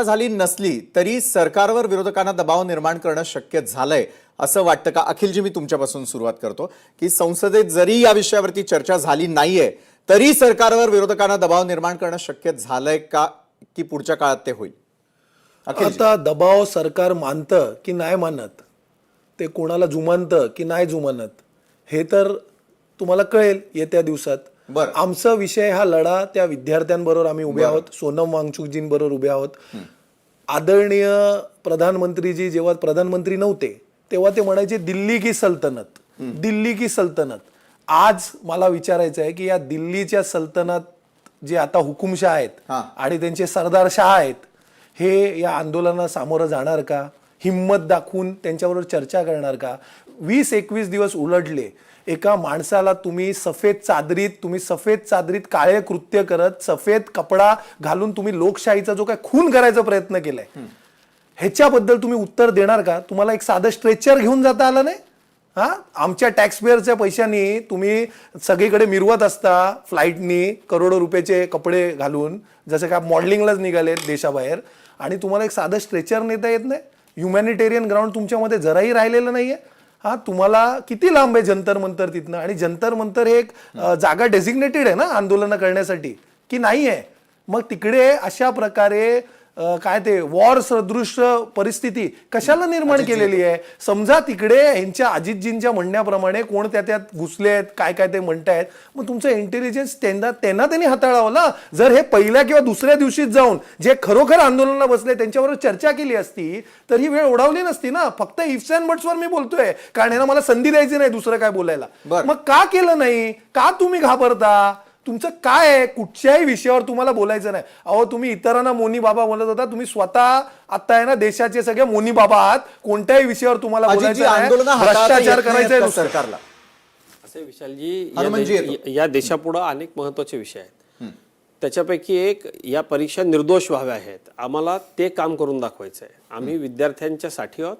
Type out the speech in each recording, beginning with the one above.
झाली नसली तरी सरकारवर विरोधकांना दबाव निर्माण करणं शक्य झालंय असं वाटतं का? अखिलजी, मी तुमच्यापासून सुरुवात करतो की संसदेत जरी या विषयावरती चर्चा झाली नाहीये तरी सरकारवर विरोधकांना दबाव निर्माण करणं शक्य झालंय का, की पुढच्या काळात ते होईल? आता दबाव सरकार मानतं की नाही मानत, ते कोणाला जुमानतं की नाही जुमानत, हे तर तुम्हाला कळेल येत्या दिवसात. आमचा विषय हा लढा त्या विद्यार्थ्यांबरोबर आम्ही उभे आहोत, सोनम वांगचुकजींबरोबर उभे आहोत. आदरणीय प्रधानमंत्रीजी जेव्हा प्रधानमंत्री नव्हते तेव्हा ते म्हणायचे दिल्ली की सल्तनत, दिल्ली की सल्तनत. आज मला विचारायचं आहे की या दिल्लीच्या सल्तनत जे आता हुकुमशाह आहेत आणि त्यांचे सरदारशाह आहेत, हे या आंदोलनाला सामोरं जाणार का? हिम्मत दाखवून त्यांच्याबरोबर चर्चा करणार का? 20-21 दिवस उलटले, एका माणसाला तुम्ही सफेद चादरीत काळे कृत्य करत सफेद कपडा घालून तुम्ही लोकशाहीचा जो काय खून करायचा प्रयत्न केलाय, ह्याच्याबद्दल तुम्ही उत्तर देणार का? तुम्हाला एक साधं स्ट्रेचर घेऊन जाता आलं नाही? आमच्या टॅक्सपेअरच्या पैशांनी तुम्ही सगळीकडे मिरवत असता फ्लाईटनी करोडो रुपयाचे कपडे घालून, जसं का मॉडेलिंगलाच निघालेत देशाबाहेर, आणि तुम्हाला एक साधं स्ट्रेचर नेता येत नाही? ह्युमॅनिटेरियन ग्राउंड तुमच्यामध्ये जराही राहिलेलं नाहीये. तुम्हाला किती लांब आहे जंतर मंतर तिथनं? आणि जंतर मंतर हे एक जागा डेझिग्नेटेड आहे ना आंदोलन करण्यासाठी, की नाही आहे? मग तिकडे अशा प्रकारे काय ते वॉर सदृश परिस्थिती कशाला निर्माण केलेली आहे? समजा तिकडे ह्यांच्या अजितजींच्या म्हणण्याप्रमाणे कोण त्यात घुसले आहेत, काय काय ते म्हणतायत, मग तुमचं इंटेलिजन्स त्यांनी हाताळावं ना. जर हे पहिल्या किंवा दुसऱ्या दिवशीच जाऊन जे खरोखर आंदोलनाला बसले त्यांच्याबरोबर चर्चा केली असती तर ही वेळ ओढावली नसती ना. फक्त इफ्स अँड बट्सवर मी बोलतोय, कारण ह्यांना मला संधी द्यायची नाही दुसरं काय बोलायला. मग का केलं नाही? का तुम्ही घाबरता? तुमचं काय आहे? कुठच्याही विषयावर तुम्हाला बोलायचं नाही. अहो, तुम्ही इतरांना मोनी बाबा बोलत होता, तुम्ही स्वतः आता आहे ना देशाचे सगळे मोनी बाबा आहात. कोणत्याही विषयावर तुम्हाला बोलायचं नाही, भ्रष्टाचार करायचा आहे सरकारला. असे विशालजी, या देशापुढे अनेक महत्वाचे विषय आहेत. त्याच्यापैकी एक, या परीक्षा निर्दोष व्हाव्या आहेत. आम्हाला ते काम करून दाखवायचं आहे. आम्ही विद्यार्थ्यांच्या साठी आहोत.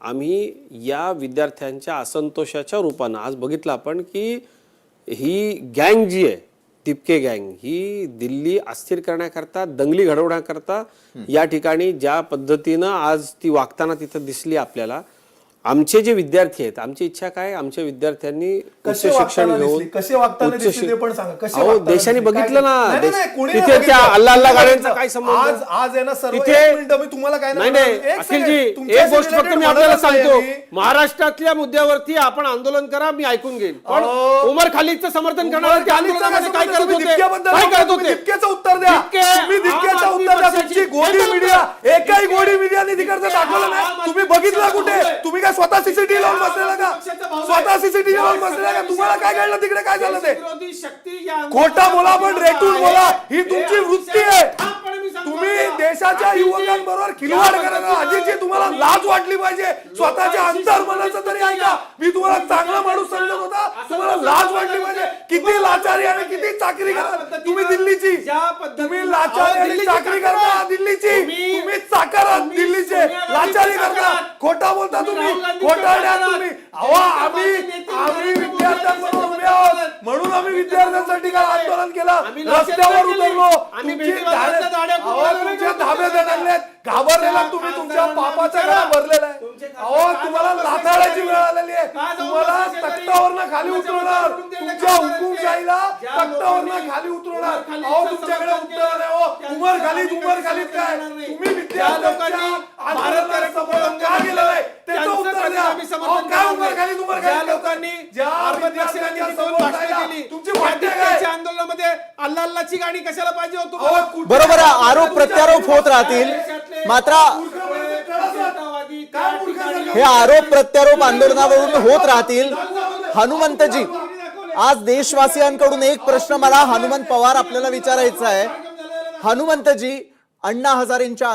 आम्ही या विद्यार्थ्यांच्या असंतोषाच्या रूपानं आज बघितलं आपण की ही गँग जी आहे, टिपके गँग, ही दिल्ली अस्थिर करण्याकरता, दंगली घडवण्याकरता या ठिकाणी ज्या पद्धतीनं आज ती वागताना तिथं दिसली आपल्याला. आमचे जे विद्यार्थी आहेत, आमची इच्छा काय, आमच्या विद्यार्थ्यांनी उच्च शिक्षण घेऊन देशाने बघितलं ना, तिथे त्या अल्ला अल्ला गाड्यांचा काय संबंध? आज आहे ना तुम्हाला काय नाही अखिलजी, एक गोष्ट फक्त मी आपल्याला सांगतो, महाराष्ट्रातल्या मुद्द्यावरती आपण आंदोलन करा, मी ऐकून घेईन. पण उमर खालिदचं समर्थन करणार काय करत होते? उत्तर द्या. गोडी मीडिया, एकही गोडी मीडियाने तिकडचं दाखवलं नाही. तुम्ही बघितलं कुठे? तुम्ही काय स्वतः सीसीटीव्ही लावून बसलेला का? स्वतः सीसीटीव्ही लावून बसलेला का? तुम्हाला काय कळलं तिकडे काय झालं ते? खोटा बोला पण रेटून बोला, ही तुमची वृत्ती आहे. तुम्ही देशाच्या युवकांबरोबर खिलवाड करता. अजितजी, तुम्हाला लाज वाटली पाहिजे. स्वतःच्या अंतर्मनाचं तरी ऐका. मी तुम्हाला चांगला माणूस समजत होता, तुम्हाला लाज वाटली पाहिजे. किती लाचारी आणि किती चाकरी करता तुम्ही दिल्लीची. तुम्ही लाचारी आणि चाकरी करता दिल्लीची. तुम्ही चाकर आहात दिल्लीचे, लाचारी करता, खोटा बोलता तुम्ही, खोटारड्या तुम्ही. आम्ही विद्यार्थ्यांबरोबर उभे आहोत, म्हणून आम्ही विद्यार्थ्यांसाठी काय आंदोलन केलं, रस्त्यावर उतरलो. तुमचे धाबे धडकलेत, घाबरलेला तुम्ही, तुमच्या पापाचा गळा भरलेला आहे. अहो, तुम्हाला लाथाळाची वेळ आलेली आहे. तुम्हाला तख्तावरनं खाली उतरवणार, तुमच्या हुकुमशाहीला तख्तावरनं खाली उतरवणार. अहो, तुमच्याकडे उत्तर नाही. हो, उमर खालीद काय? तुम्ही विद्यार्थ्यांच्या आंदोलनाला समर्थन का केलं नाही त्याचं उत्तर द्या. काय उमर खालीद लोकांनी आंदोलनामध्ये अल्ला अल्लाची गाणी कशाला पाहिजे होतो? बरोबर, आरोप प्रत्यारोप होत राहतील. मात्र हे आरोप प्रत्यारोप आंदोलनावरून होत राहतील. हनुमंतजी, आज देशवासियांकडून एक प्रश्न मला हनुमंत पवार आपल्याला विचारायचा आहे. हनुमंतजी, अण्णा हजारेंच्या